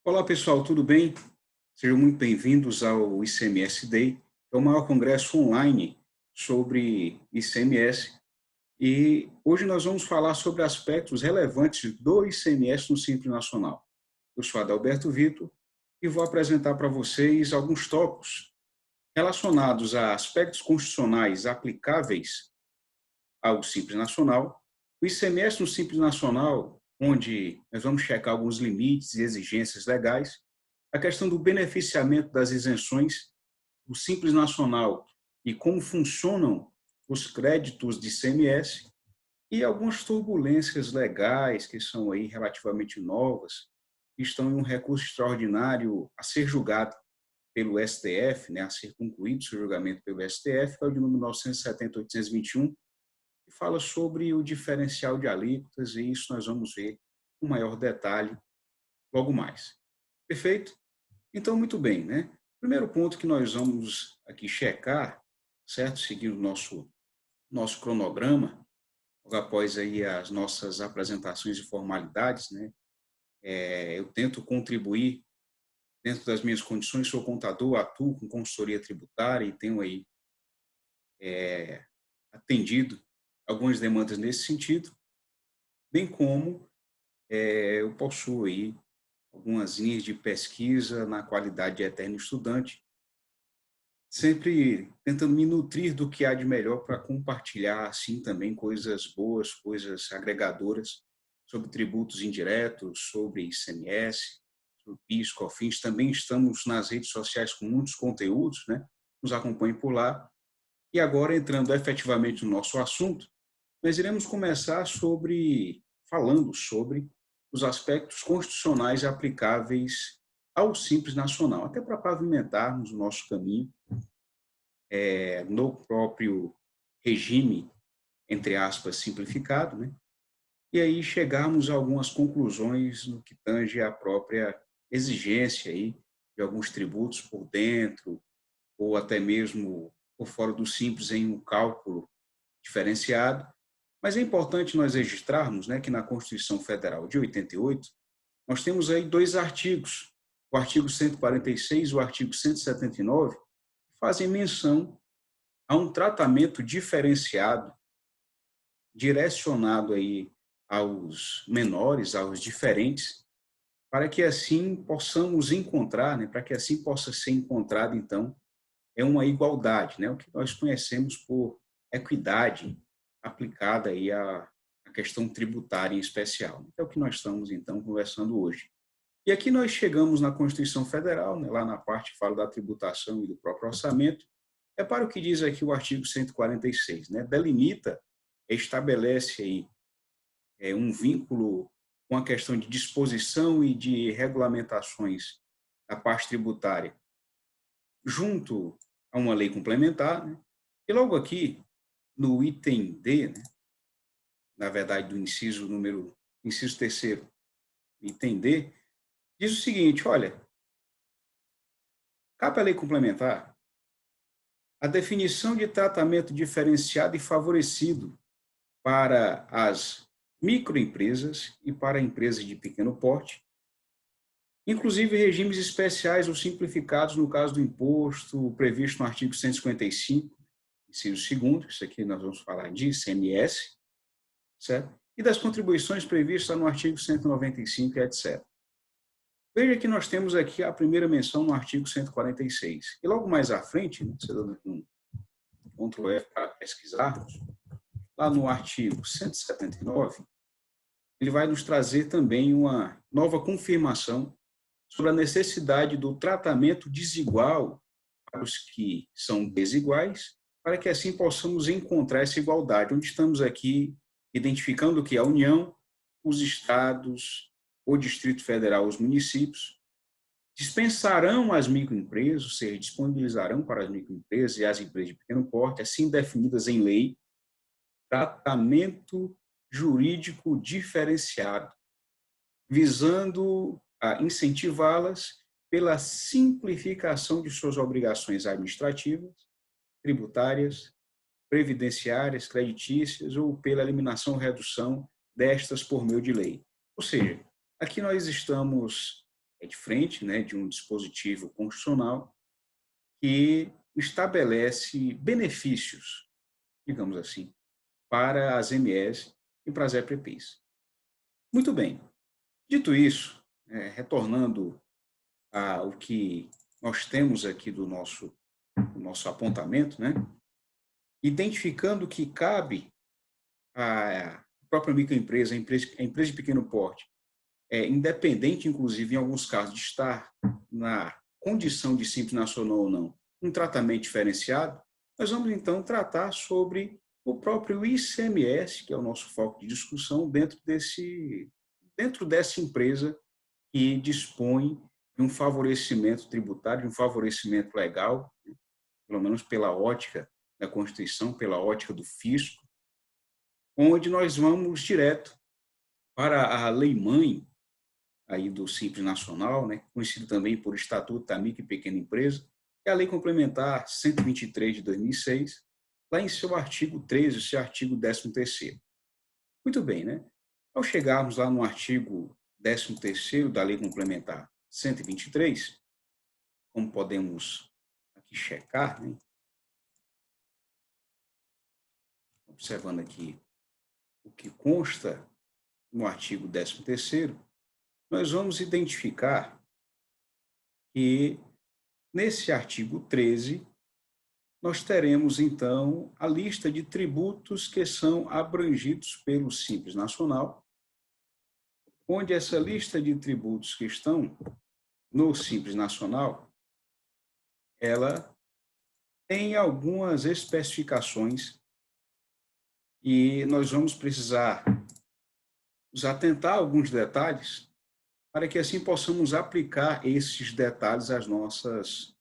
Olá pessoal, tudo bem? Sejam muito bem-vindos ao ICMS Day, que é o maior congresso online sobre ICMS. E hoje nós vamos falar sobre aspectos relevantes do ICMS no Simples Nacional. Eu sou Adalberto Vitor e vou apresentar para vocês alguns tópicos relacionados a aspectos constitucionais aplicáveis ao Simples Nacional. O ICMS no Simples Nacional, onde nós vamos checar alguns limites e exigências legais, a questão do beneficiamento das isenções do Simples Nacional e como funcionam os créditos de ICMS e algumas turbulências legais que são aí relativamente novas, que estão em um recurso extraordinário a ser julgado pelo STF, a ser concluído seu julgamento pelo STF, que é o de número 970.821, que fala sobre o diferencial de alíquotas, e isso nós vamos ver com maior detalhe logo mais. Perfeito? Então, muito bem, né? Primeiro ponto que nós vamos aqui checar, certo? Seguindo o nosso cronograma, logo após aí as nossas apresentações e formalidades, né? Eu tento contribuir dentro das minhas condições, sou contador, atuo com consultoria tributária e tenho aí atendido algumas demandas nesse sentido, bem como eu possuo aí algumas linhas de pesquisa na qualidade de eterno estudante, sempre tentando me nutrir do que há de melhor para compartilhar, assim, também coisas boas, coisas agregadoras sobre tributos indiretos, sobre ICMS, sobre PIS, COFINS. Também estamos nas redes sociais com muitos conteúdos, né? Nos acompanhem por lá. E agora, entrando efetivamente no nosso assunto, nós iremos começar falando sobre os aspectos constitucionais aplicáveis ao Simples Nacional, até para pavimentarmos o nosso caminho no próprio regime, entre aspas, simplificado, né? E aí chegarmos a algumas conclusões no que tange à própria exigência aí de alguns tributos por dentro, ou até mesmo por fora do Simples em um cálculo diferenciado. Mas é importante nós registrarmos, né, que na Constituição Federal de 88, nós temos aí dois artigos, o artigo 146 e o artigo 179, que fazem menção a um tratamento diferenciado, direcionado aí aos menores, aos diferentes, para que assim possamos encontrar, né, para que assim possa ser encontrado, então, é uma igualdade, né, o que nós conhecemos por equidade aplicada aí à questão tributária em especial. É o que nós estamos, então, conversando hoje. E aqui nós chegamos na Constituição Federal, né, lá na parte que fala da tributação e do próprio orçamento. É para o que diz aqui o artigo 146, né? Delimita, estabelece aí um vínculo com a questão de disposição e de regulamentações da parte tributária, junto a uma lei complementar, né? E logo aqui, no item D, né, na verdade, do inciso terceiro, item D, diz o seguinte: olha, cabe à lei complementar a definição de tratamento diferenciado e favorecido para as microempresas e para empresas de pequeno porte, inclusive regimes especiais ou simplificados no caso do imposto previsto no artigo 155, inciso 2º, isso aqui nós vamos falar de ICMS, certo? E das contribuições previstas no artigo 195, etc. Veja que nós temos aqui a primeira menção no artigo 146. E logo mais à frente, né, você dando um Ctrl F para pesquisarmos, lá no artigo 179, ele vai nos trazer também uma nova confirmação sobre a necessidade do tratamento desigual para os que são desiguais, para que assim possamos encontrar essa igualdade, onde estamos aqui identificando que a União, os estados, o Distrito Federal, os municípios, dispensarão as microempresas, ou seja, disponibilizarão para as microempresas e as empresas de pequeno porte, assim definidas em lei, tratamento jurídico diferenciado, visando a incentivá-las pela simplificação de suas obrigações administrativas, tributárias, previdenciárias, creditícias ou pela eliminação ou redução destas por meio de lei. Ou seja, aqui nós estamos é diferente, né, de um dispositivo constitucional que estabelece benefícios, digamos assim, para as MS e para as EPPs. Muito bem. Dito isso, retornando ao que nós temos aqui do nosso apontamento, né, identificando que cabe à própria microempresa, a empresa de pequeno porte, independente, inclusive, em alguns casos, de estar na condição de simples nacional ou não, um tratamento diferenciado, nós vamos, então, tratar sobre o próprio ICMS, que é o nosso foco de discussão, dentro dessa empresa que dispõe de um favorecimento tributário, de um favorecimento legal, pelo menos pela ótica da Constituição, pela ótica do fisco, onde nós vamos direto para a lei-mãe aí do Simples Nacional, né, conhecido também por Estatuto da Micro e Pequena Empresa, é a Lei Complementar 123 de 2006, lá em seu artigo 13, seu artigo 13º. Muito bem, né? Ao chegarmos lá no artigo 13º da Lei Complementar 123, como podemos aqui checar, né, observando aqui o que consta no artigo 13º, nós vamos identificar que, nesse artigo 13, nós teremos, então, a lista de tributos que são abrangidos pelo Simples Nacional, onde essa lista de tributos que estão no Simples Nacional, ela tem algumas especificações e nós vamos precisar nos atentar a alguns detalhes para que assim possamos aplicar esses detalhes às nossas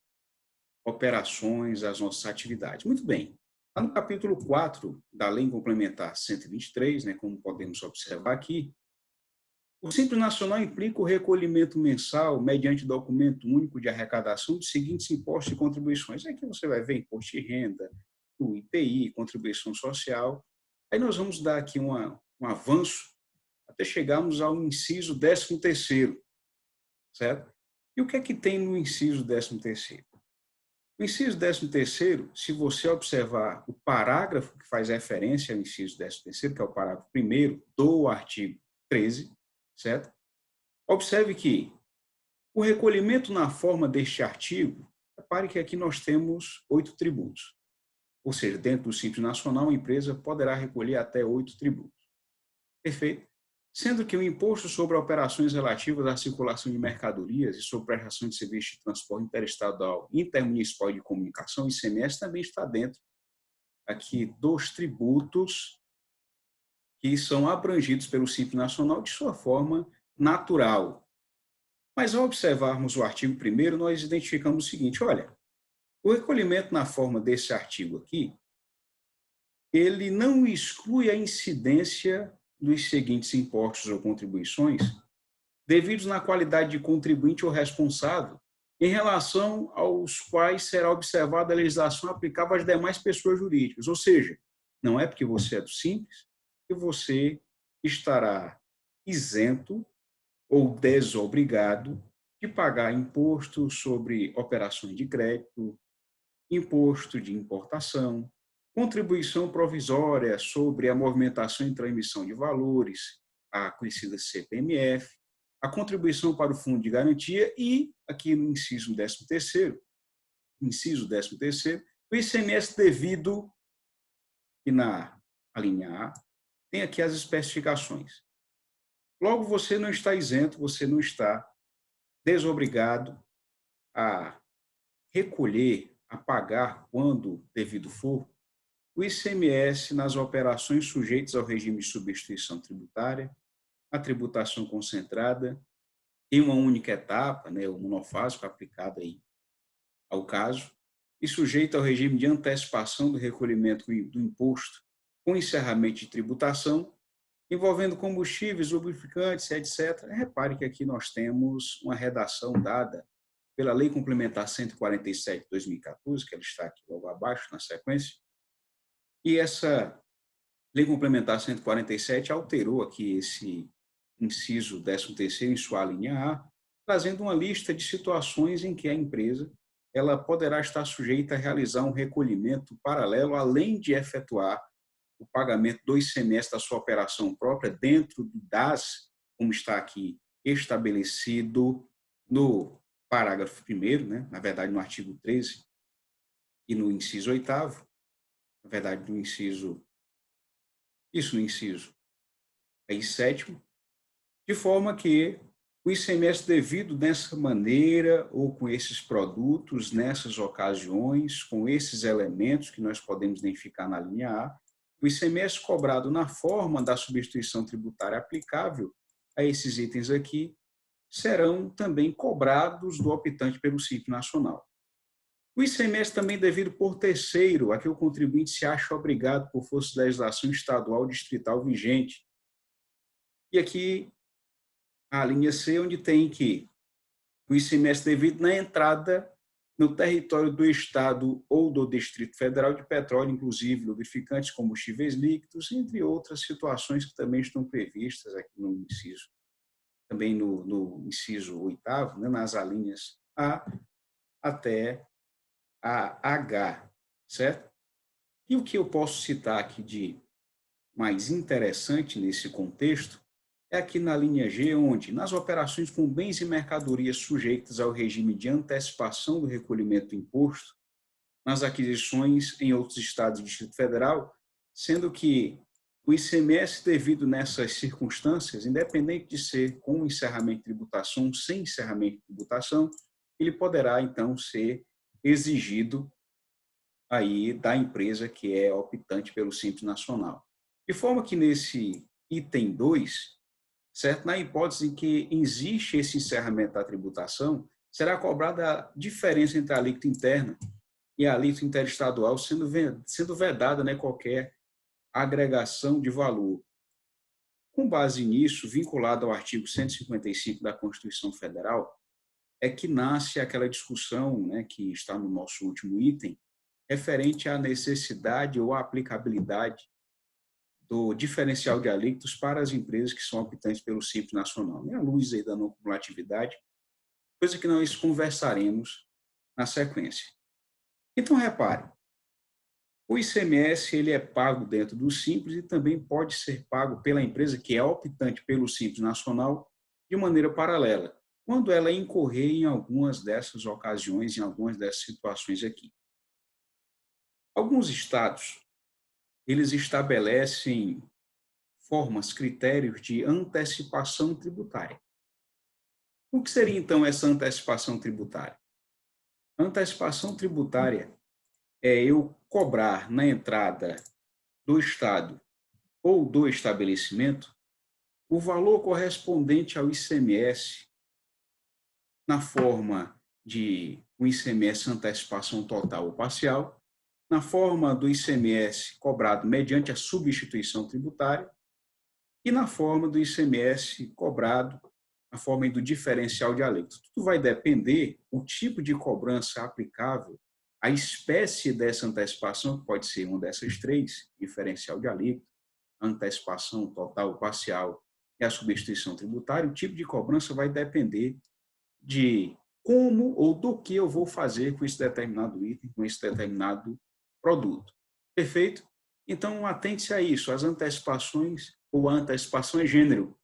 operações, às nossas atividades. Muito bem. Lá no capítulo 4 da Lei Complementar 123, né, como podemos observar aqui, o Simples Nacional implica o recolhimento mensal, mediante documento único de arrecadação, dos seguintes impostos e contribuições. Aqui você vai ver imposto de renda, o IPI, contribuição social. Aí nós vamos dar aqui um avanço até chegarmos ao inciso 13º, certo? E o que é que tem no inciso 13º? O inciso 13º, se você observar o parágrafo que faz referência ao inciso 13º, que é o parágrafo 1º do artigo 13, certo? Observe que o recolhimento na forma deste artigo, repare que aqui nós temos 8 tributos. Ou seja, dentro do Simples Nacional, a empresa poderá recolher até 8 tributos. Perfeito? Sendo que o imposto sobre operações relativas à circulação de mercadorias e sobre prestação de serviço de transporte interestadual, intermunicipal e de comunicação, ICMS, também está dentro aqui dos tributos que são abrangidos pelo Simples Nacional de sua forma natural. Mas ao observarmos o artigo 1º, nós identificamos o seguinte, olha, o recolhimento na forma desse artigo aqui, ele não exclui a incidência dos seguintes impostos ou contribuições, devidos na qualidade de contribuinte ou responsável, em relação aos quais será observada a legislação aplicável às demais pessoas jurídicas. Ou seja, não é porque você é do Simples que você estará isento ou desobrigado de pagar imposto sobre operações de crédito, imposto de importação, contribuição provisória sobre a movimentação e transmissão de valores, a conhecida CPMF, a contribuição para o Fundo de Garantia e, aqui no inciso 13º, o ICMS devido, e na linha A, tem aqui as especificações. Logo, você não está isento, você não está desobrigado a recolher, a pagar, quando devido for, o ICMS nas operações sujeitas ao regime de substituição tributária, a tributação concentrada, em uma única etapa, né, o monofásico aplicado aí ao caso, e sujeito ao regime de antecipação do recolhimento do imposto com encerramento de tributação, envolvendo combustíveis, lubrificantes, etc. Repare que aqui nós temos uma redação dada pela Lei Complementar 147 de 2014, que ela está aqui logo abaixo, na sequência, e essa Lei Complementar 147 alterou aqui esse inciso 13º em sua linha A, trazendo uma lista de situações em que a empresa ela poderá estar sujeita a realizar um recolhimento paralelo, além de efetuar o pagamento do ICMS da sua operação própria dentro do DAS, como está aqui estabelecido no parágrafo 1º, né? Na verdade, no artigo 13 e no inciso 8º, na verdade, no inciso, isso no inciso aí 7º, de forma que o ICMS devido dessa maneira ou com esses produtos, nessas ocasiões, com esses elementos que nós podemos identificar na linha A, o ICMS cobrado na forma da substituição tributária aplicável a esses itens aqui serão também cobrados do optante pelo Simples Nacional. O ICMS também devido por terceiro, a que o contribuinte se acha obrigado por força da legislação estadual ou distrital vigente. E aqui a linha C, onde tem que o ICMS devido na entrada no território do Estado ou do Distrito Federal de petróleo, inclusive lubrificantes, combustíveis líquidos, entre outras situações que também estão previstas aqui no inciso, também no inciso 8º, né, nas alíneas A até a H, certo? E o que eu posso citar aqui de mais interessante nesse contexto é aqui na linha G, onde, nas operações com bens e mercadorias sujeitas ao regime de antecipação do recolhimento do imposto, nas aquisições em outros estados do Distrito Federal, sendo que o ICMS devido nessas circunstâncias, independente de ser com encerramento de tributação, sem encerramento de tributação, ele poderá, então, ser exigido aí da empresa que é optante pelo Simples Nacional. De forma que nesse item 2, certo? Na hipótese em que existe esse encerramento da tributação, será cobrada a diferença entre a alíquota interna e a alíquota interestadual, sendo vedada, né, qualquer agregação de valor. Com base nisso, vinculado ao artigo 155 da Constituição Federal, é que nasce aquela discussão, né, que está no nosso último item, referente à necessidade ou à aplicabilidade do diferencial de alíquotas para as empresas que são optantes pelo Simples Nacional, à luz aí da não cumulatividade, coisa que nós conversaremos na sequência. Então, repare, o ICMS ele é pago dentro do Simples e também pode ser pago pela empresa que é optante pelo Simples Nacional de maneira paralela, quando ela incorrer em algumas dessas ocasiões, em algumas dessas situações aqui. Alguns estados, eles estabelecem formas, critérios de antecipação tributária. O que seria, então, essa antecipação tributária? A antecipação tributária é eu cobrar na entrada do Estado ou do estabelecimento o valor correspondente ao ICMS na forma de um ICMS antecipação total ou parcial, na forma do ICMS cobrado mediante a substituição tributária e na forma do ICMS cobrado na forma do diferencial de alíquotas. Tudo vai depender do tipo de cobrança aplicável, a espécie dessa antecipação, que pode ser uma dessas três, diferencial de alíquota, antecipação total ou parcial e a substituição tributária, o tipo de cobrança vai depender de como ou do que eu vou fazer com esse determinado item, com esse determinado produto. Perfeito? Então, atente-se a isso. As antecipações ou a antecipação é gênero,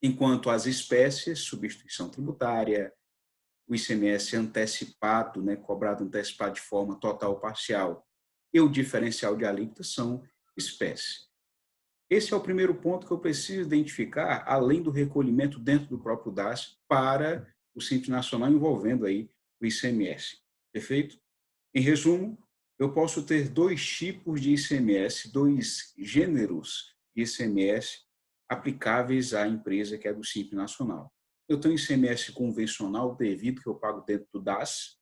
enquanto as espécies, substituição tributária, o ICMS antecipado, né, cobrado antecipado de forma total ou parcial, e o diferencial de alíquota são espécies. Esse é o primeiro ponto que eu preciso identificar, além do recolhimento dentro do próprio DAS para o Simples Nacional envolvendo aí o ICMS. Perfeito? Em resumo, eu posso ter dois tipos de ICMS, dois gêneros de ICMS aplicáveis à empresa que é do Simples Nacional. Eu tenho ICMS convencional devido que eu pago dentro do DAS.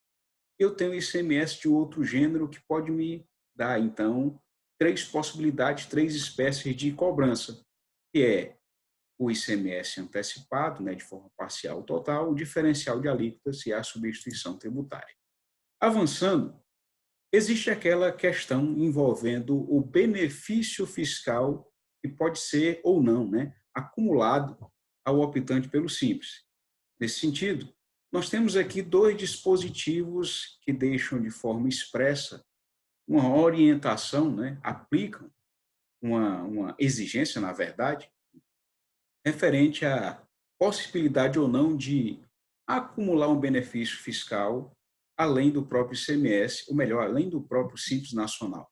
Eu tenho ICMS de outro gênero que pode me dar, então, três possibilidades, três espécies de cobrança, que é o ICMS antecipado, né, de forma parcial ou total, o diferencial de alíquotas e a substituição tributária. Avançando, existe aquela questão envolvendo o benefício fiscal que pode ser ou não, né, acumulado ao optante pelo Simples. Nesse sentido, nós temos aqui dois dispositivos que deixam de forma expressa uma orientação, né, aplicam uma exigência, na verdade, referente à possibilidade ou não de acumular um benefício fiscal além do próprio ICMS, ou melhor, além do próprio Simples Nacional.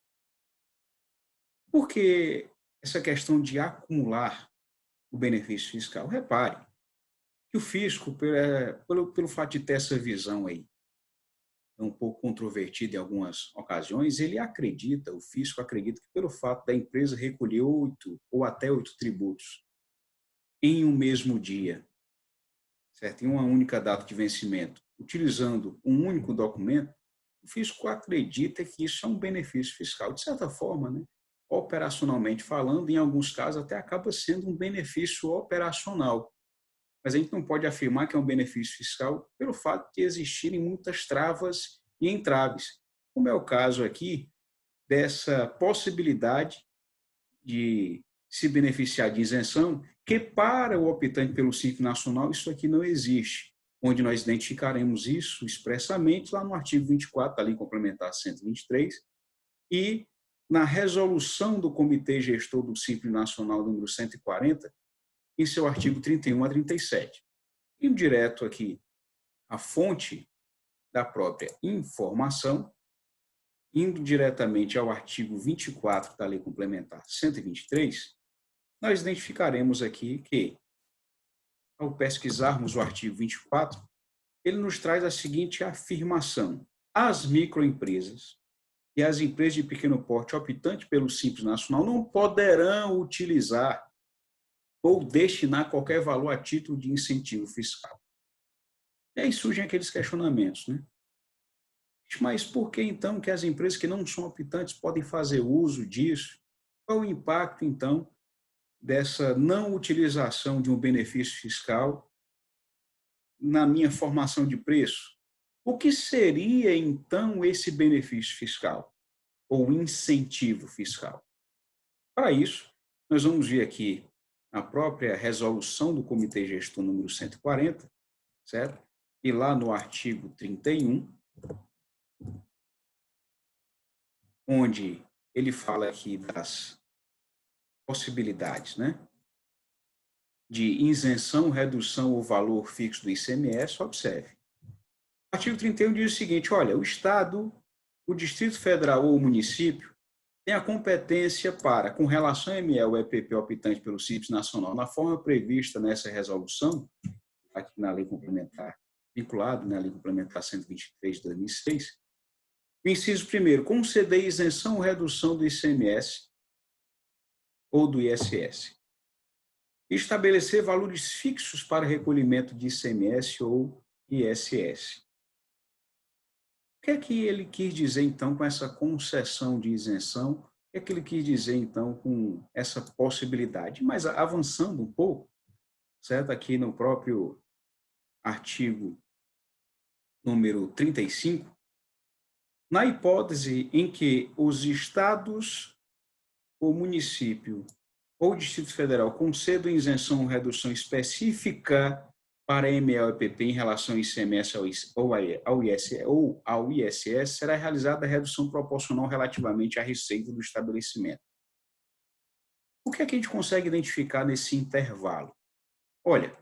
Por que essa questão de acumular o benefício fiscal? Repare que o fisco, pelo fato de ter essa visão aí, é um pouco controvertida em algumas ocasiões, ele acredita, o fisco acredita que pelo fato da empresa recolher 8 ou até 8 tributos em um mesmo dia, certo? Em uma única data de vencimento, utilizando um único documento, o fisco acredita que isso é um benefício fiscal. De certa forma, né? Operacionalmente falando, em alguns casos até acaba sendo um benefício operacional. Mas a gente não pode afirmar que é um benefício fiscal pelo fato de existirem muitas travas e entraves, como é o caso aqui dessa possibilidade de se beneficiar de isenção, que para o optante pelo Simples Nacional isso aqui não existe, onde nós identificaremos isso expressamente lá no artigo 24 da Lei Complementar 123 e na resolução do Comitê Gestor do Simples Nacional número 140, em seu artigo 31 a 37. Indo direto aqui à fonte da própria informação, indo diretamente ao artigo 24 da Lei Complementar 123, nós identificaremos aqui que, ao pesquisarmos o artigo 24, ele nos traz a seguinte afirmação: as microempresas e as empresas de pequeno porte optantes pelo Simples Nacional não poderão utilizar ou destinar qualquer valor a título de incentivo fiscal. E aí surgem aqueles questionamentos, né? Mas por que então que as empresas que não são optantes podem fazer uso disso? Qual o impacto então dessa não utilização de um benefício fiscal na minha formação de preço? O que seria então esse benefício fiscal ou incentivo fiscal? Para isso, nós vamos ver aqui a própria resolução do Comitê Gestor número 140, certo? E lá no artigo 31, onde ele fala aqui das possibilidades, né, de isenção, redução ou valor fixo do ICMS, observe. O artigo 31 diz o seguinte: olha, o Estado, o Distrito Federal ou o município tem a competência para, com relação ao ML ou EPP optante pelo Simples Nacional, na forma prevista nessa resolução, aqui na Lei Complementar, vinculado na Lei Complementar 123 de 2006, o inciso primeiro, conceder isenção ou redução do ICMS ou do ISS. Estabelecer valores fixos para recolhimento de ICMS ou ISS. O que é que ele quis dizer, então, com essa concessão de isenção? O que é que ele quis dizer, então, com essa possibilidade? Mas avançando um pouco, certo? Aqui no próprio artigo número 35, na hipótese em que os estados ou município ou Distrito Federal concedam isenção ou redução específica para MLPP em relação ao ICMS ou ao ISS, será realizada a redução proporcional relativamente à receita do estabelecimento. O que é que a gente consegue identificar nesse intervalo? Olha,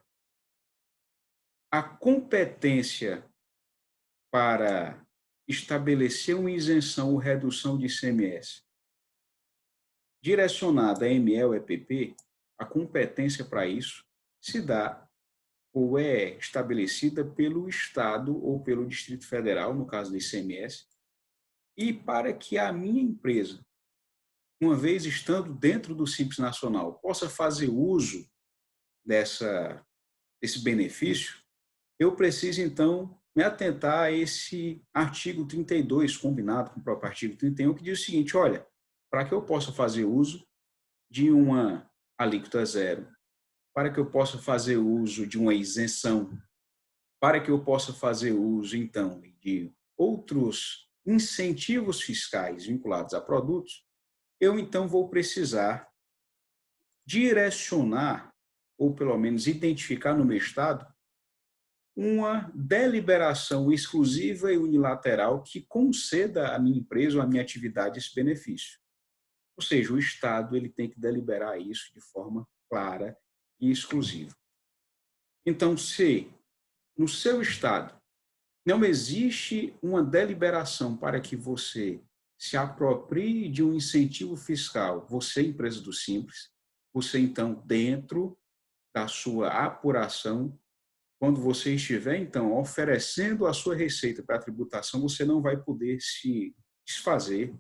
a competência para estabelecer uma isenção ou redução de ICMS direcionada a ML, EPP, a competência para isso se dá ou é estabelecida pelo Estado ou pelo Distrito Federal, no caso do ICMS, e para que a minha empresa, uma vez estando dentro do Simples Nacional, possa fazer uso desse benefício, eu preciso, então, me atentar a esse artigo 32, combinado com o próprio artigo 31, que diz o seguinte: olha, para que eu possa fazer uso de uma alíquota zero, para que eu possa fazer uso de uma isenção, para que eu possa fazer uso, então, de outros incentivos fiscais vinculados a produtos, eu, então, vou precisar direcionar, ou pelo menos identificar no meu estado, uma deliberação exclusiva e unilateral que conceda à minha empresa ou à minha atividade esse benefício. Ou seja, o Estado ele tem que deliberar isso de forma clara e exclusiva. Então, se no seu Estado não existe uma deliberação para que você se aproprie de um incentivo fiscal, você, empresa do Simples, você, então, dentro da sua apuração, quando você estiver, então, oferecendo a sua receita para a tributação, você não vai poder se desfazer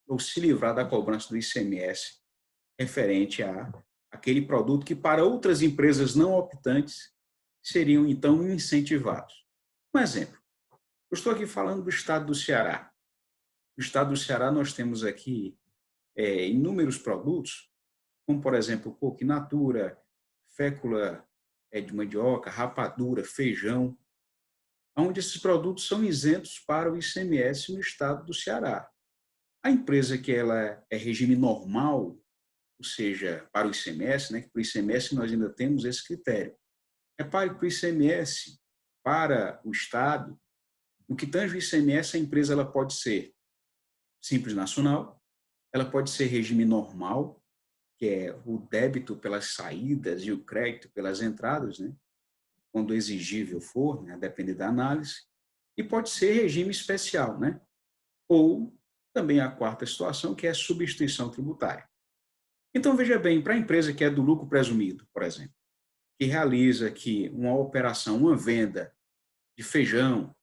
ou se livrar da cobrança do ICMS referente a aquele produto que, para outras empresas não optantes, seriam, então, incentivados. Um exemplo. Eu estou aqui falando do estado do Ceará. No estado do Ceará, nós temos aqui inúmeros produtos, como, por exemplo, coco in natura, fécula de mandioca, rapadura, feijão, onde esses produtos são isentos para o ICMS no estado do Ceará. A empresa que ela é regime normal, ou seja, para o ICMS, né, que para o ICMS nós ainda temos esse critério, é para o ICMS, para o estado, no que tange o ICMS, a empresa ela pode ser Simples Nacional, ela pode ser regime normal, que é o débito pelas saídas e o crédito pelas entradas, né? Quando exigível for, né? A depender da análise, e pode ser regime especial, né? Ou também a quarta situação, que é substituição tributária. Então, veja bem, para a empresa que é do lucro presumido, por exemplo, que realiza aqui uma operação, uma venda de feijão,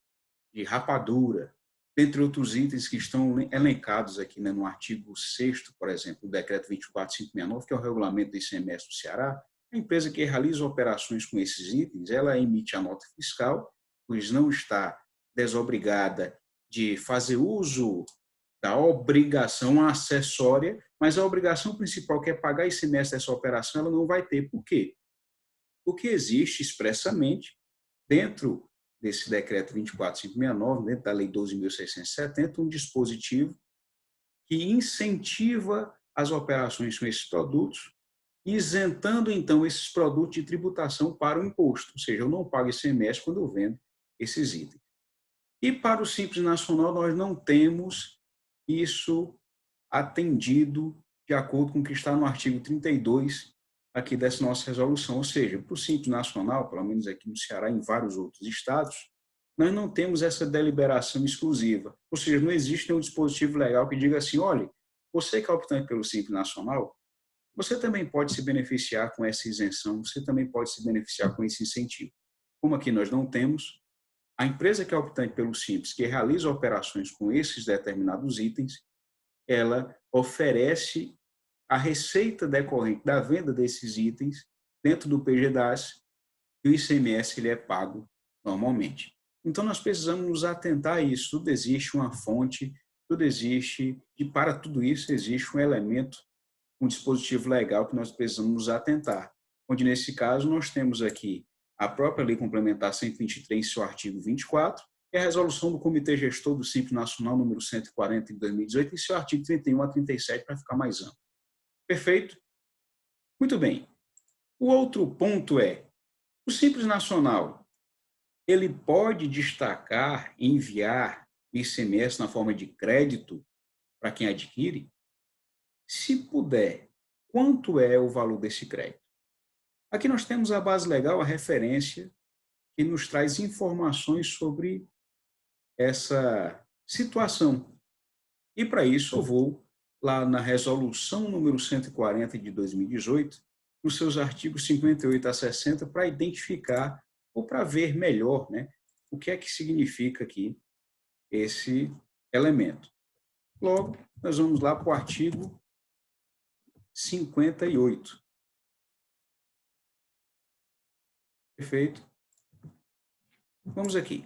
de rapadura, dentre outros itens que estão elencados aqui, né, no artigo 6º, por exemplo, do decreto 24569, que é o regulamento do ICMS do Ceará, a empresa que realiza operações com esses itens, ela emite a nota fiscal, pois não está desobrigada de fazer uso da obrigação acessória, mas a obrigação principal, que é pagar ICMS dessa operação, ela não vai ter. Por quê? Porque existe expressamente, dentro desse decreto 24569, dentro da lei 12.670, um dispositivo que incentiva as operações com esses produtos, isentando, então, esses produtos de tributação para o imposto. Ou seja, eu não pago ICMS quando eu vendo esses itens. E para o Simples Nacional, nós não temos isso atendido de acordo com o que está no artigo 32 aqui dessa nossa resolução. Ou seja, para o Simples Nacional, pelo menos aqui no Ceará e em vários outros estados, nós não temos essa deliberação exclusiva. Ou seja, não existe nenhum dispositivo legal que diga assim, olha, você que é optante pelo Simples Nacional, você também pode se beneficiar com essa isenção, você também pode se beneficiar com esse incentivo. Como aqui nós não temos, a empresa que é optante pelo Simples, que realiza operações com esses determinados itens, ela oferece a receita decorrente da venda desses itens dentro do PGDAS e o ICMS ele é pago normalmente. Então, nós precisamos nos atentar a isso. Tudo existe uma fonte, tudo existe, e para tudo isso existe um elemento, um dispositivo legal que nós precisamos nos atentar. Onde, nesse caso, nós temos aqui a própria Lei Complementar 123, em seu artigo 24, e a resolução do Comitê Gestor do Simples Nacional, número 140, de 2018, em seu artigo 31 a 37, para ficar mais amplo. Perfeito? Muito bem. O outro ponto é, o Simples Nacional, ele pode destacar, enviar ICMS na forma de crédito para quem adquire? Se puder, quanto é o valor desse crédito? Aqui nós temos a base legal, a referência, que nos traz informações sobre essa situação. E para isso eu vou lá na resolução número 140 de 2018, nos seus artigos 58 a 60, para identificar ou para ver melhor, né, o que é que significa aqui esse elemento. Logo, nós vamos lá para o artigo 58. Perfeito? Vamos aqui.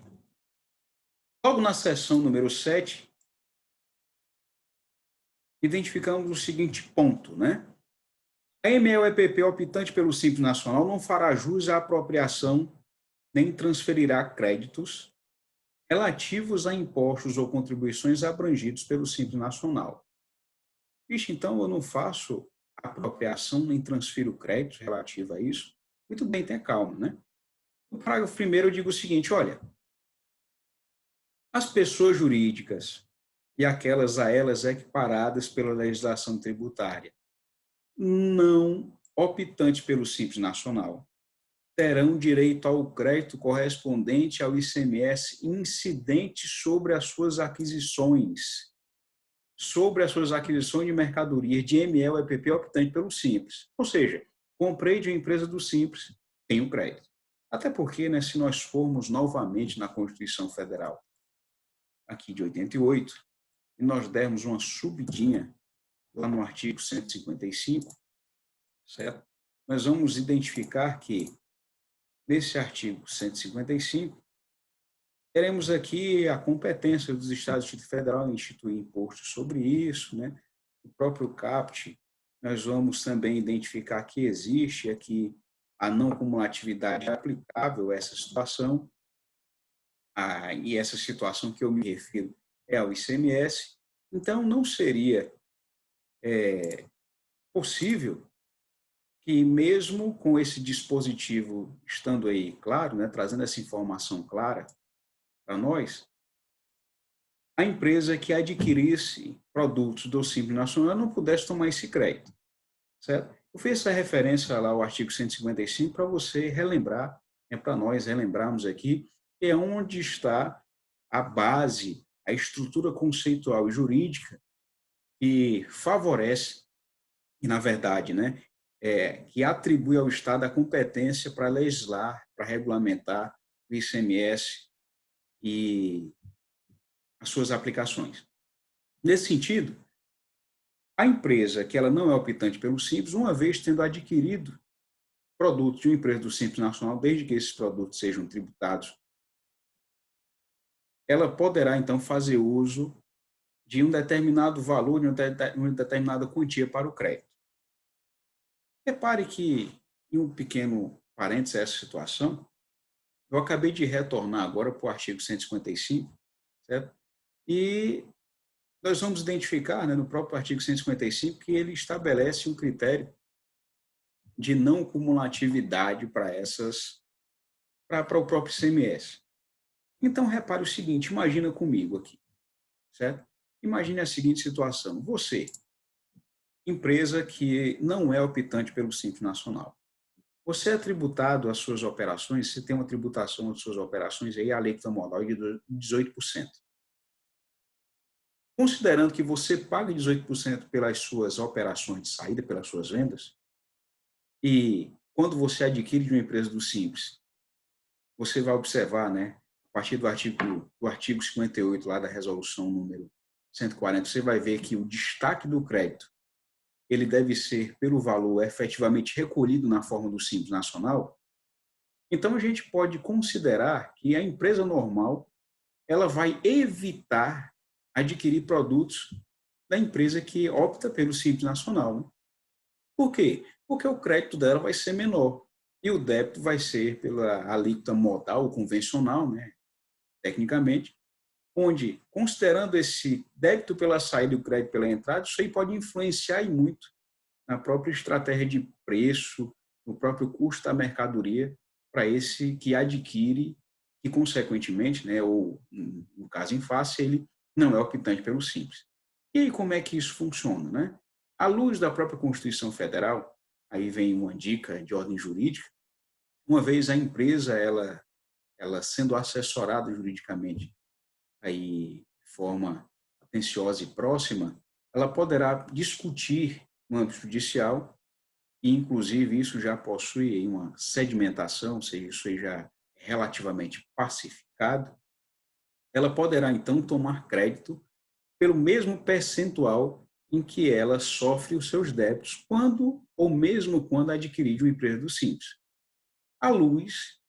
Logo na seção número 7, identificamos o seguinte ponto, né? A ME-EPP optante pelo Simples Nacional não fará jus à apropriação nem transferirá créditos relativos a impostos ou contribuições abrangidos pelo Simples Nacional. Vixe, então eu não faço apropriação nem transfiro créditos relativos a isso? Muito bem, tenha calma, né? No parágrafo primeiro eu digo o seguinte, olha, as pessoas jurídicas e aquelas a elas equiparadas pela legislação tributária, não optantes pelo Simples Nacional, terão direito ao crédito correspondente ao ICMS incidente sobre as suas aquisições de mercadorias de ML e EPP optante pelo Simples. Ou seja, comprei de uma empresa do Simples, tenho crédito. Até porque, né, se nós formos novamente na Constituição Federal, aqui de 88, e nós dermos uma subidinha lá no artigo 155, certo? Nós vamos identificar que, nesse artigo 155, teremos aqui a competência dos Estados do Distrito Federal em instituir imposto sobre isso, né? O próprio CAPT, nós vamos também identificar que existe aqui a não cumulatividade aplicável a essa situação, e essa situação que eu me refiro é ao ICMS. Então, não seria possível que, mesmo com esse dispositivo estando aí claro, né, trazendo essa informação clara para nós, a empresa que adquirisse produtos do Simples Nacional não pudesse tomar esse crédito, certo? Eu fiz essa referência lá ao artigo 155 para você relembrar, para nós relembrarmos aqui, que é onde está a base, a estrutura conceitual e jurídica que favorece, e na verdade, né, que atribui ao Estado a competência para legislar, para regulamentar o ICMS e as suas aplicações. Nesse sentido, a empresa que ela não é optante pelo Simples, uma vez tendo adquirido produtos de uma empresa do Simples Nacional, desde que esses produtos sejam tributados, ela poderá, então, fazer uso de um determinado valor, de uma determinada quantia para o crédito. Repare que, em um pequeno parênteses a essa situação, eu acabei de retornar agora para o artigo 155, certo? E nós vamos identificar, né, no próprio artigo 155, que ele estabelece um critério de não cumulatividade para o próprio ICMS. Então, repare o seguinte, imagina comigo aqui, certo? Imagine a seguinte situação, você, empresa que não é optante pelo Simples Nacional, você é tributado às suas operações, você tem uma tributação às suas operações aí, a alíquota modal de 18%. Considerando que você paga 18% pelas suas operações de saída, pelas suas vendas, e quando você adquire de uma empresa do Simples, você vai observar, né, a partir do artigo 58 lá da resolução número 140, você vai ver que o destaque do crédito ele deve ser pelo valor efetivamente recolhido na forma do Simples Nacional. Então a gente pode considerar que a empresa normal ela vai evitar adquirir produtos da empresa que opta pelo Simples Nacional. Né? Por quê? Porque o crédito dela vai ser menor e o débito vai ser pela alíquota modal convencional, né? Tecnicamente, onde, considerando esse débito pela saída e o crédito pela entrada, isso aí pode influenciar e muito na própria estratégia de preço, no próprio custo da mercadoria para esse que adquire e, consequentemente, né, ou no caso em face, ele não é optante pelo Simples. E aí como é que isso funciona? Né? À luz da própria Constituição Federal, aí vem uma dica de ordem jurídica, uma vez a empresa, ela sendo assessorada juridicamente aí, de forma atenciosa e próxima, ela poderá discutir no âmbito judicial, e inclusive isso já possui uma sedimentação, ou seja, isso aí já é relativamente pacificado, ela poderá então tomar crédito pelo mesmo percentual em que ela sofre os seus débitos, quando ou mesmo quando adquirir de uma empresa do Simples, à luz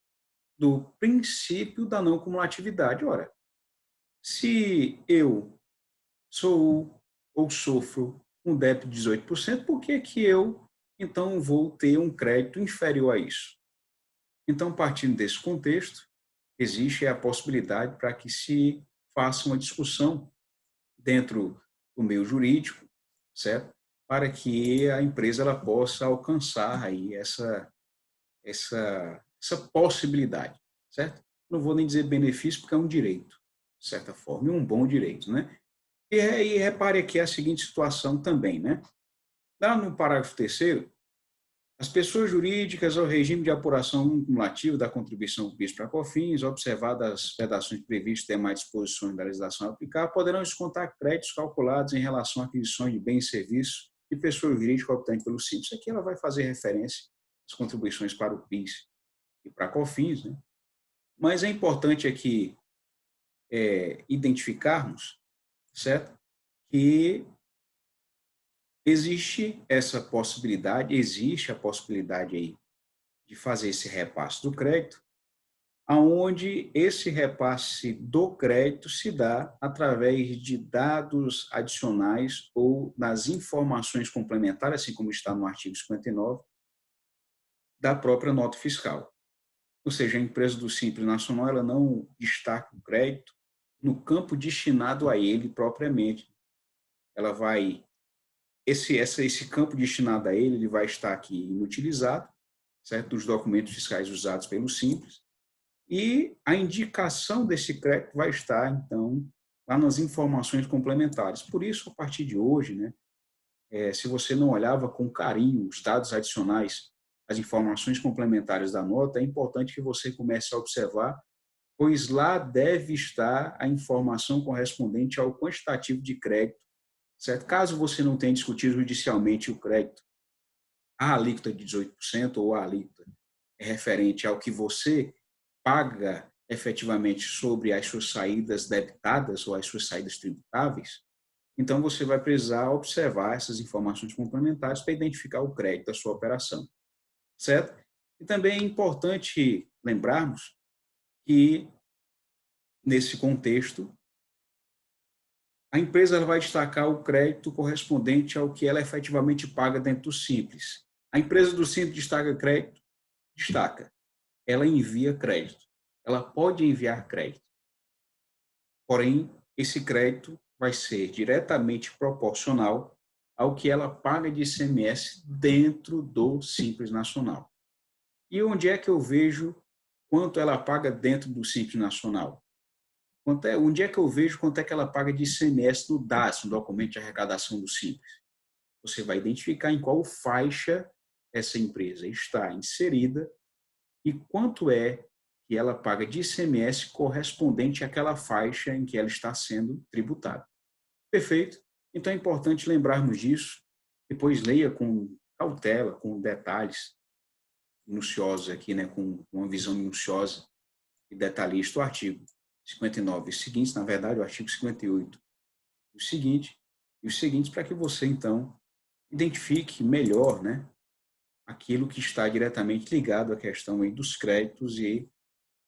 do princípio da não cumulatividade. Ora, se eu sou ou sofro um débito de 18%, por que que eu, então, vou ter um crédito inferior a isso? Então, partindo desse contexto, existe a possibilidade para que se faça uma discussão dentro do meio jurídico, certo? Para que a empresa ela possa alcançar aí essa essa possibilidade, certo? Não vou nem dizer benefício, porque é um direito, de certa forma, e um bom direito, né? E aí, repare aqui a seguinte situação também, né? Lá no parágrafo 3º, as pessoas jurídicas ao regime de apuração cumulativa da contribuição PIS para COFINS, observadas as vedações previstas e demais disposições da legislação aplicável, poderão descontar créditos calculados em relação à aquisição de bens e serviços de pessoa jurídica optante pelo Simples. Aqui ela vai fazer referência às contribuições para o PIS e para a COFINS, né? Mas é importante aqui identificarmos, certo? Que existe a possibilidade aí de fazer esse repasse do crédito, aonde esse repasse do crédito se dá através de dados adicionais ou das informações complementares, assim como está no artigo 59, da própria nota fiscal. Ou seja, a empresa do Simples Nacional ela não destaca o crédito no campo destinado a ele propriamente. Ela vai esse campo destinado a ele vai estar aqui inutilizado, certo? Dos documentos fiscais usados pelo Simples, e a indicação desse crédito vai estar, então, lá nas informações complementares. Por isso, a partir de hoje, né, se você não olhava com carinho os dados adicionais, as informações complementares da nota, é importante que você comece a observar, pois lá deve estar a informação correspondente ao quantitativo de crédito, certo? Caso você não tenha discutido judicialmente o crédito, a alíquota de 18% ou a alíquota é referente ao que você paga efetivamente sobre as suas saídas debitadas ou as suas saídas tributáveis, então você vai precisar observar essas informações complementares para identificar o crédito da sua operação, certo? E também é importante lembrarmos que, nesse contexto, a empresa ela vai destacar o crédito correspondente ao que ela efetivamente paga dentro do Simples. A empresa do Simples destaca crédito? Destaca. Ela envia crédito. Ela pode enviar crédito. Porém, esse crédito vai ser diretamente proporcional ao que ela paga de ICMS dentro do Simples Nacional. E onde é que eu vejo quanto ela paga dentro do Simples Nacional? Onde é que eu vejo quanto é que ela paga de ICMS no DAS, no documento de arrecadação do Simples? Você vai identificar em qual faixa essa empresa está inserida e quanto é que ela paga de ICMS correspondente àquela faixa em que ela está sendo tributada. Perfeito? Então é importante lembrarmos disso, depois leia com cautela, com detalhes minuciosos aqui, né, com uma visão minuciosa e detalhista o artigo 59 e seguintes, na verdade o artigo 58 e os seguintes para que você então identifique melhor, né, aquilo que está diretamente ligado à questão aí dos créditos e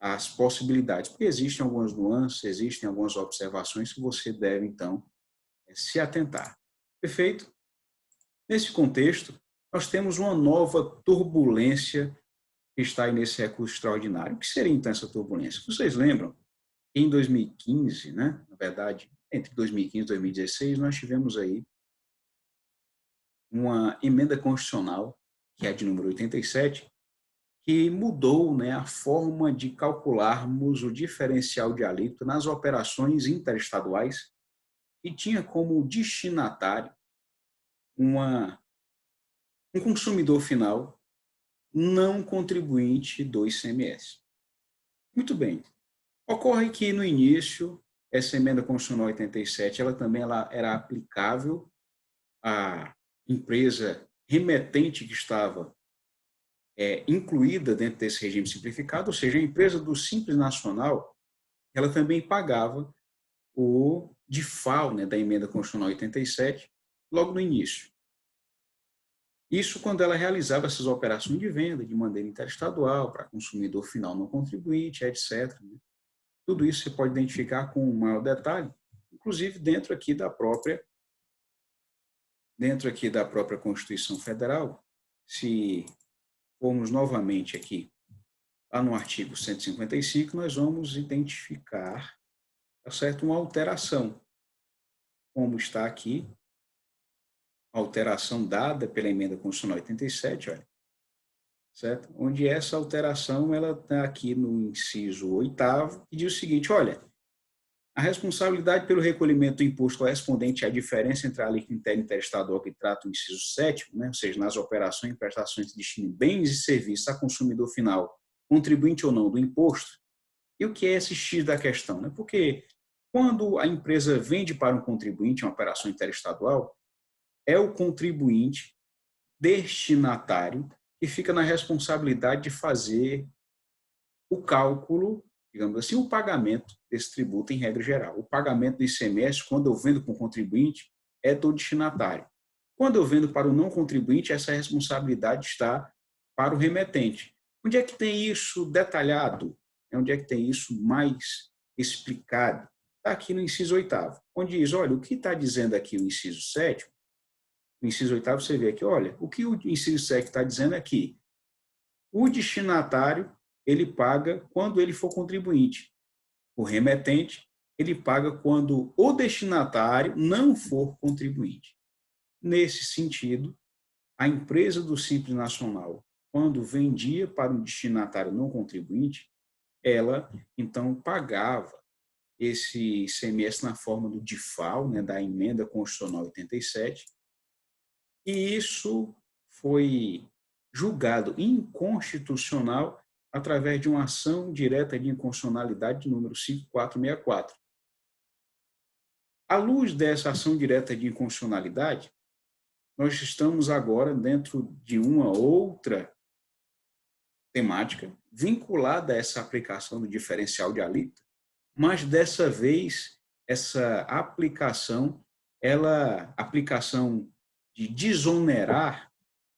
as possibilidades, porque existem algumas nuances, existem algumas observações que você deve, então, se atentar. Perfeito? Nesse contexto, nós temos uma nova turbulência que está aí nesse recurso extraordinário. O que seria, então, essa turbulência? Vocês lembram? Em 2015, né? Na verdade, entre 2015 e 2016, nós tivemos aí uma emenda constitucional, que é a de número 87, que mudou, né, a forma de calcularmos o diferencial de alíquota nas operações interestaduais e tinha como destinatário um consumidor final não contribuinte do ICMS. Muito bem. Ocorre que, no início, essa emenda constitucional 87, ela era aplicável à empresa remetente que estava incluída dentro desse regime simplificado, ou seja, a empresa do Simples Nacional, ela também pagava o DIFAL, né, da emenda constitucional 87, logo no início. Isso quando ela realizava essas operações de venda de maneira interestadual, para consumidor final não contribuinte, etc. Tudo isso você pode identificar com maior detalhe, inclusive dentro aqui da própria Constituição Federal, se formos novamente aqui, lá no artigo 155, nós vamos identificar, tá certo, uma alteração, como está aqui, a alteração dada pela emenda constitucional 87, olha, certo? Onde essa alteração ela está aqui no inciso 8º, que diz o seguinte, olha, a responsabilidade pelo recolhimento do imposto correspondente à diferença entre a alíquota interna e interestadual que trata o inciso 7º, né, ou seja, nas operações e prestações que destinem bens e serviços a consumidor final, contribuinte ou não do imposto. E o que é esse X da questão? Né? Porque quando a empresa vende para um contribuinte uma operação interestadual, é o contribuinte destinatário que fica na responsabilidade de fazer o cálculo, digamos assim, o pagamento desse tributo em regra geral. O pagamento do ICMS, quando eu vendo para o contribuinte, é do destinatário. Quando eu vendo para o não contribuinte, essa responsabilidade está para o remetente. Onde é que tem isso detalhado? Onde é que tem isso mais explicado? Está aqui no inciso 8º, onde diz, olha, o que está dizendo aqui o inciso 7º, no inciso 8º você vê aqui, olha, o que o inciso 7 está dizendo é que o destinatário ele paga quando ele for contribuinte. O remetente ele paga quando o destinatário não for contribuinte. Nesse sentido, a empresa do Simples Nacional, quando vendia para um destinatário não contribuinte, ela então pagava esse ICMS na forma do DIFAL, né, da Emenda Constitucional 87, e isso foi julgado inconstitucional através de uma ação direta de inconstitucionalidade número 5464. À luz dessa ação direta de inconstitucionalidade, nós estamos agora dentro de uma outra temática vinculada a essa aplicação do diferencial de alíquota, mas dessa vez essa aplicação de desonerar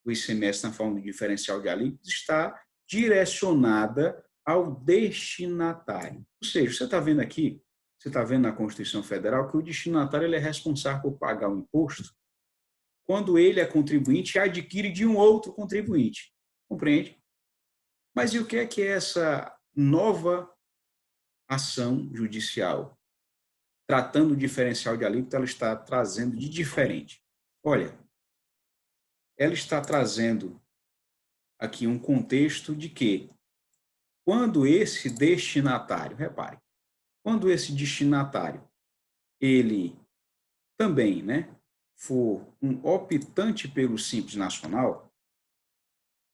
o ICMS na forma de diferencial de alíquota está direcionada ao destinatário. Ou seja, você está vendo aqui, você está vendo na Constituição Federal que o destinatário ele é responsável por pagar o imposto quando ele é contribuinte e adquire de um outro contribuinte. Compreende? Mas e o que é essa nova ação judicial? Tratando o diferencial de alíquota, ela está trazendo de diferente. Olha, ela está trazendo aqui um contexto de que, quando esse destinatário, repare, quando esse destinatário, ele também, né, for um optante pelo Simples Nacional,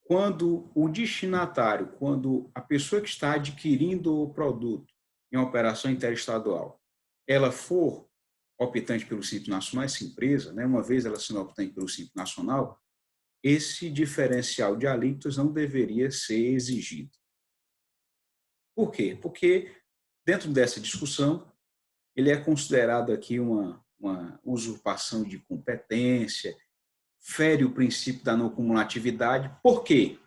quando o destinatário, quando a pessoa que está adquirindo o produto em uma operação interestadual, ela for optante pelo Simples Nacional, essa empresa, né, uma vez ela sendo optante pelo Simples Nacional, esse diferencial de alíquotas não deveria ser exigido. Por quê? Porque, dentro dessa discussão, ele é considerado aqui uma usurpação de competência, fere o princípio da não cumulatividade. Por quê?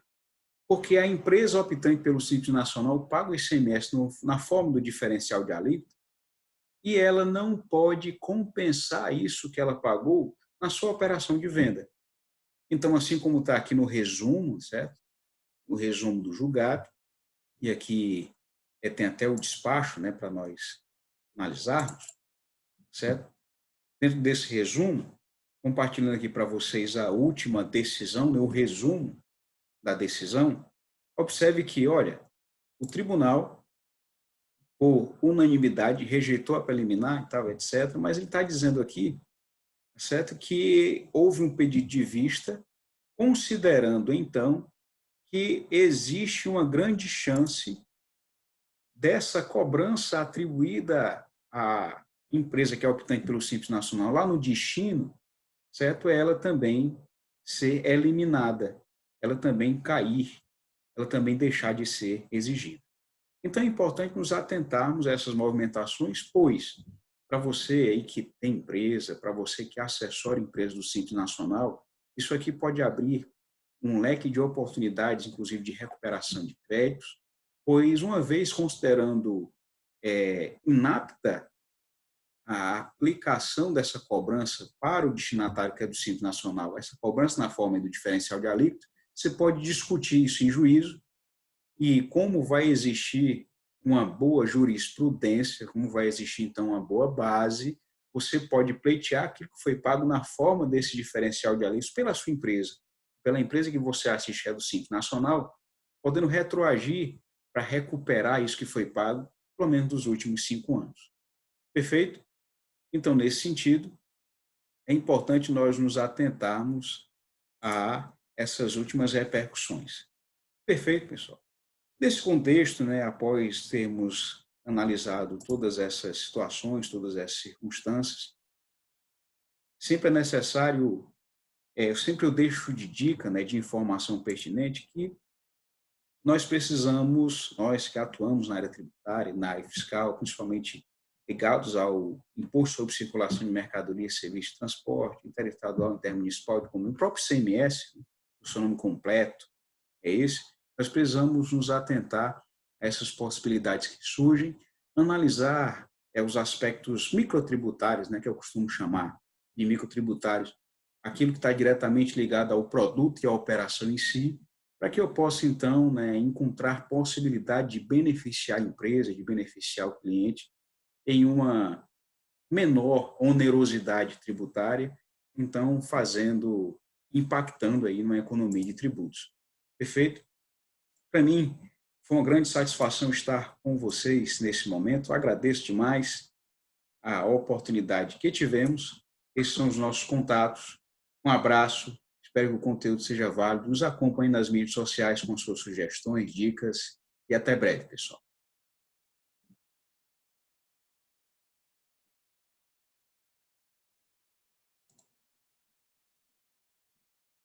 Porque a empresa optante pelo Simples Nacional paga o ICMS na forma do diferencial de alíquota e ela não pode compensar isso que ela pagou na sua operação de venda. Então, assim como está aqui no resumo, certo? O resumo do julgado, e aqui tem até o despacho, né, para nós analisarmos, certo? Dentro desse resumo, compartilhando aqui para vocês a última decisão, né, o resumo da decisão, observe que, olha, o tribunal, por unanimidade, rejeitou a preliminar e tal, etc., mas ele está dizendo aqui, certo, que houve um pedido de vista, considerando, então, que existe uma grande chance dessa cobrança atribuída à empresa que é optante pelo Simples Nacional lá no destino, certo? Ela também ser eliminada, ela também cair, ela também deixar de ser exigida. Então é importante nos atentarmos a essas movimentações, pois para você aí que tem empresa, para você que assessora empresa do Simples Nacional, isso aqui pode abrir um leque de oportunidades, inclusive de recuperação de créditos, pois uma vez considerando inapta a aplicação dessa cobrança para o destinatário que é do Simples Nacional, essa cobrança na forma do diferencial de alíquota, você pode discutir isso em juízo e como vai existir uma boa jurisprudência, como vai existir então uma boa base, você pode pleitear aquilo que foi pago na forma desse diferencial de alíquota pela sua empresa, pela empresa que você assiste, que é do Simples Nacional, podendo retroagir para recuperar isso que foi pago, pelo menos dos últimos 5 anos. Perfeito? Então, nesse sentido, é importante nós nos atentarmos a essas últimas repercussões. Perfeito, pessoal? Nesse contexto, né, após termos analisado todas essas situações, todas essas circunstâncias, sempre é necessário, sempre eu deixo de dica, né, de informação pertinente, que nós precisamos, nós que atuamos na área tributária, na área fiscal, principalmente ligados ao Imposto sobre Circulação de Mercadorias e Serviços de Transporte, interestadual, intermunicipal e comum, o próprio ICMS, o seu nome completo é esse, nós precisamos nos atentar a essas possibilidades que surgem, analisar os aspectos microtributários, né, que eu costumo chamar de microtributários, aquilo que está diretamente ligado ao produto e à operação em si, para que eu possa, então, né, encontrar possibilidade de beneficiar a empresa, de beneficiar o cliente em uma menor onerosidade tributária, então impactando aí numa economia de tributos. Perfeito? Para mim, foi uma grande satisfação estar com vocês nesse momento. Agradeço demais a oportunidade que tivemos. Esses são os nossos contatos. Um abraço. Espero que o conteúdo seja válido. Nos acompanhe nas mídias sociais com suas sugestões, dicas e até breve, pessoal.